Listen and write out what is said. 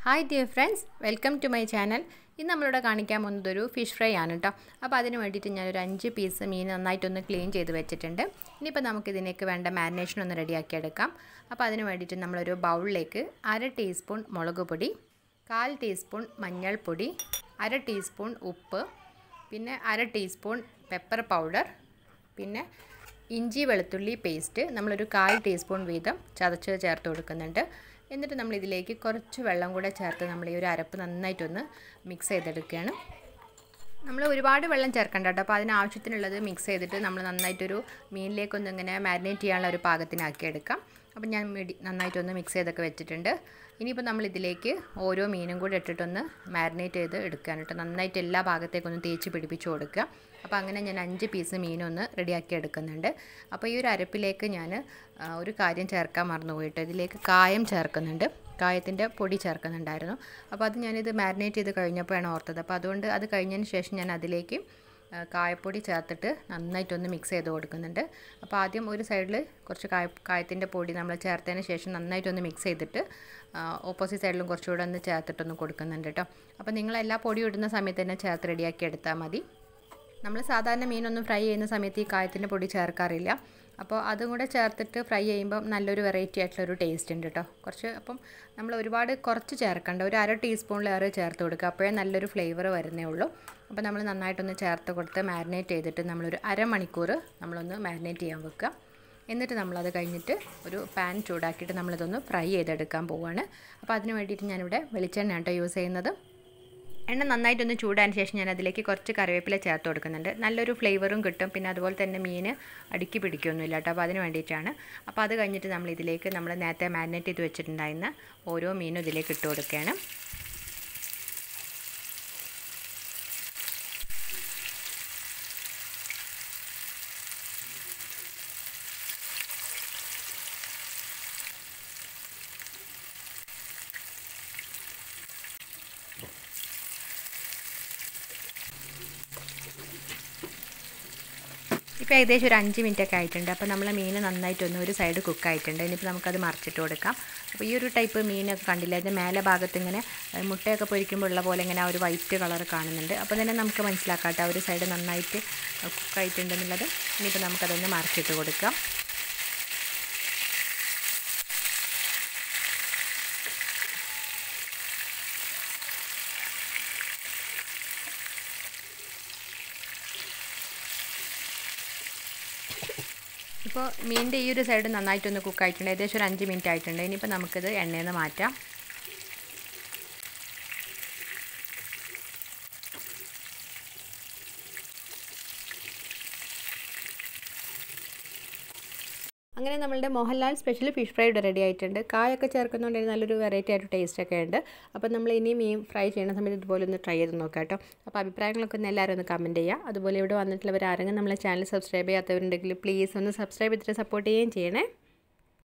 Hi dear friends, welcome to my channel. ഇന്ന് നമ്മളിവിടെ കാണിക്കാൻ പോകുന്നത് ഒരു ഫിഷ് ഫ്രൈ ആണ് ട്ടോ. അപ്പോൾ അതിനു വേണ്ടിയിട്ട് ഞാൻ ഒരു 5 പീസ് മീൻ നന്നായിട്ടൊന്ന് ക്ലീൻ ചെയ്ത് വെച്ചിട്ടുണ്ട്. ഇനിയിപ്പോൾ നമുക്ക് ഇതിലേക്ക് വേണ്ട മാരിനേഷൻ ഒന്ന് റെഡിയാക്കി എടുക്കാം. അപ്പോൾ അതിനു വേണ്ടിയിട്ട് നമ്മൾ ഒരു ബൗളിലേക്ക് 1/2 ടീസ്പൂൺ മുളകുപൊടി, 1/4 ടീസ്പൂൺ മഞ്ഞൾപ്പൊടി, 1/2 ടീസ്പൂൺ ഉപ്പ്, പിന്നെ 1/2 ടീസ്പൂൺ പെപ്പർ പൗഡർ, പിന്നെ ഇഞ്ചി വെളുത്തുള്ളി പേസ്റ്റ് നമ്മളൊരു 1/4 ടീസ്പൂൺ വീതം ചതച്ച് ചേർത്ത് കൊടുക്കുന്നുണ്ട്. എന്നിട്ട് നമ്മൾ ഇതിലേക്ക് കുറച്ച് വെള്ളം കൂടെ ചേർത്ത് നമ്മൾ ഈ ഒരു അരപ്പ് നന്നായിട്ടൊന്ന് മിക്സ് ചെയ്തെടുക്കുകയാണ്. നമ്മൾ ഒരുപാട് വെള്ളം ചേർക്കണ്ട കേട്ടോ. അപ്പോൾ അതിന് ആവശ്യത്തിനുള്ളത് മിക്സ് ചെയ്തിട്ട് നമ്മൾ നന്നായിട്ടൊരു മീനിലേക്കൊന്ന് ഇങ്ങനെ മാരിനേറ്റ് ചെയ്യാനുള്ള ഒരു പാകത്തിനാക്കി എടുക്കാം. അപ്പോൾ ഞാൻ നന്നായിട്ടൊന്ന് മിക്സ് ചെയ്തൊക്കെ വെച്ചിട്ടുണ്ട്. ഇനിയിപ്പോൾ നമ്മൾ ഇതിലേക്ക് ഓരോ മീനും കൂടി ഇട്ടിട്ടൊന്ന് മാരിനേറ്റ് ചെയ്ത് എടുക്കുകയാണ് കേട്ടോ. നന്നായിട്ട് എല്ലാ ഭാഗത്തേക്കൊന്ന് തേച്ച് പിടിപ്പിച്ച് കൊടുക്കുക. അപ്പോൾ അങ്ങനെ ഞാൻ 5 പീസ് മീനൊന്ന് റെഡിയാക്കി എടുക്കുന്നുണ്ട്. അപ്പോൾ ഈ ഒരു അരപ്പിലേക്ക് ഞാൻ ഒരു കാര്യം ചേർക്കാൻ മറന്നുപോയിട്ട് ഇതിലേക്ക് കായം ചേർക്കുന്നുണ്ട്. കായത്തിൻ്റെ പൊടി ചേർക്കുന്നുണ്ടായിരുന്നു. അപ്പോൾ അത് ഞാനിത് മാരിനേറ്റ് ചെയ്ത് കഴിഞ്ഞപ്പോഴാണ് ഓർത്തത്. അപ്പോൾ അതുകൊണ്ട് അത് കഴിഞ്ഞതിന് ശേഷം ഞാൻ അതിലേക്ക് കായപ്പൊടി ചേർത്തിട്ട് നന്നായിട്ടൊന്ന് മിക്സ് ചെയ്ത് കൊടുക്കുന്നുണ്ട്. അപ്പോൾ ആദ്യം ഒരു സൈഡിൽ കുറച്ച് കായത്തിൻ്റെ പൊടി നമ്മൾ ചേർത്തതിന് ശേഷം നന്നായിട്ടൊന്ന് മിക്സ് ചെയ്തിട്ട് ഓപ്പോസിറ്റ് സൈഡിലും കുറച്ചുകൂടെ ഒന്ന് ചേർത്തിട്ടൊന്ന് കൊടുക്കുന്നുണ്ട് കേട്ടോ. അപ്പോൾ നിങ്ങൾ എല്ലാ പൊടിയും ഇടുന്ന സമയത്ത് തന്നെ ചേർത്ത് റെഡിയാക്കി എടുത്താൽ മതി. നമ്മൾ സാധാരണ മീനൊന്നും ഫ്രൈ ചെയ്യുന്ന സമയത്ത് ഈ കായത്തിൻ്റെ പൊടി ചേർക്കാറില്ല. അപ്പോൾ അതും കൂടെ ചേർത്തിട്ട് ഫ്രൈ ചെയ്യുമ്പം നല്ലൊരു വെറൈറ്റി ആയിട്ടുള്ളൊരു ടേസ്റ്റ് ഉണ്ട് കേട്ടോ. അപ്പം നമ്മൾ ഒരുപാട് കുറച്ച് ചേർക്കണ്ട, ഒരു 1/2 ടീസ്പൂണിലേറെ ചേർത്ത് കൊടുക്കുക. അപ്പോഴേ നല്ലൊരു ഫ്ലേവർ വരുന്നേ ഉള്ളൂ. അപ്പോൾ നമ്മൾ നന്നായിട്ടൊന്ന് ചേർത്ത് കൊടുത്ത് മാരിനേറ്റ് ചെയ്തിട്ട് നമ്മളൊരു അരമണിക്കൂർ നമ്മളൊന്ന് മാരിനേറ്റ് ചെയ്യാൻ വെക്കുക. എന്നിട്ട് നമ്മളത് കഴിഞ്ഞിട്ട് ഒരു പാൻ ചൂടാക്കിയിട്ട് നമ്മളിതൊന്ന് ഫ്രൈ ചെയ്തെടുക്കാൻ പോവുകയാണ്. അപ്പോൾ അതിന് വേണ്ടിയിട്ട് ഞാനിവിടെ വെളിച്ചെണ്ണ കേട്ടോ യൂസ് ചെയ്യുന്നത്. എണ്ണ നന്നായിട്ടൊന്ന് ചൂടാൻ ശേഷം ഞാൻ അതിലേക്ക് കുറച്ച് കറിവേപ്പില ചേർത്ത് കൊടുക്കുന്നുണ്ട്. നല്ലൊരു ഫ്ലേവറും കിട്ടും. പിന്നെ അതുപോലെ തന്നെ മീൻ അടുക്കി പിടിക്കുകയൊന്നുമില്ല കേട്ടോ. അപ്പോൾ അതിന് വേണ്ടിയിട്ടാണ്. അപ്പോൾ അത് കഴിഞ്ഞിട്ട് നമ്മൾ ഇതിലേക്ക് നമ്മൾ നേരത്തെ മാരിനേറ്റ് ചെയ്ത് വെച്ചിട്ടുണ്ടായിരുന്ന ഓരോ മീനും ഇതിലേക്ക് ഇട്ട് കൊടുക്കുകയാണ്. ഇപ്പോൾ ഏകദേശം ഒരു 5 മിനിറ്റൊക്കെ ആയിട്ടുണ്ട്. അപ്പോൾ നമ്മൾ മീൻ നന്നായിട്ടൊന്ന് ഒരു സൈഡ് കുക്കായിട്ടുണ്ട്. ഇനിയിപ്പോൾ നമുക്കത് മറിച്ചിട്ട് കൊടുക്കാം. അപ്പോൾ ഈ ഒരു ടൈപ്പ് മീനൊക്കെ കണ്ടില്ല, അതിൻ്റെ മേലെ ഭാഗത്ത് ഇങ്ങനെ മുട്ടയൊക്കെ പൊരിക്കുമ്പോൾ ഉള്ള പോലെ ഇങ്ങനെ ആ ഒരു വൈറ്റ് കളർ കാണുന്നുണ്ട്. അപ്പോൾ തന്നെ നമുക്ക് മനസ്സിലാക്കാം കേട്ടോ ഒരു സൈഡ് നന്നായിട്ട് കുക്കായിട്ടുണ്ടെന്നുള്ളത്. ഇനിയിപ്പോൾ നമുക്കതൊന്ന് മറിച്ചിട്ട് കൊടുക്കാം. ഇപ്പോൾ മീനിൻ്റെ ഈ ഒരു സൈഡ് നന്നായിട്ടൊന്ന് കുക്കായിട്ടുണ്ട്. ഏകദേശം ഒരു 5 മിനിറ്റ് ആയിട്ടുണ്ട്. ഇനിയിപ്പോൾ നമുക്കിത് എണ്ണയിൽ നിന്ന് മാറ്റാം. അങ്ങനെ നമ്മളുടെ മോഹൻലാൽ സ്പെഷ്യൽ ഫിഷ് ഫ്രൈ ഇവിടെ റെഡി ആയിട്ടുണ്ട്. കായൊക്കെ ചേർക്കുന്നതുകൊണ്ട് നല്ലൊരു വെറൈറ്റി ആയിട്ട് ടേസ്റ്റ് ഒക്കെ ഉണ്ട്. അപ്പോൾ നമ്മൾ ഇനി മീൻ ഫ്രൈ ചെയ്യുന്ന സമയത്ത് ഇതുപോലെ ഒന്ന് ട്രൈ ചെയ്ത് നോക്കാം കേട്ടോ. അപ്പോൾ അഭിപ്രായങ്ങളൊക്കെ ഒന്ന് എല്ലാവരും ഒന്ന് കമൻറ്റ് ചെയ്യുക. അതുപോലെ ഇവിടെ വന്നിട്ടുള്ളവർ ആരെങ്കിലും നമ്മളെ ചാനൽ സബ്സ്ക്രൈബ് ചെയ്യാത്തവരുണ്ടെങ്കിൽ പ്ലീസ് ഒന്ന് സബ്സ്ക്രൈബ് ചെയ്തിട്ട് സപ്പോർട്ട് ചെയ്യുകയും ചെയ്യണേ.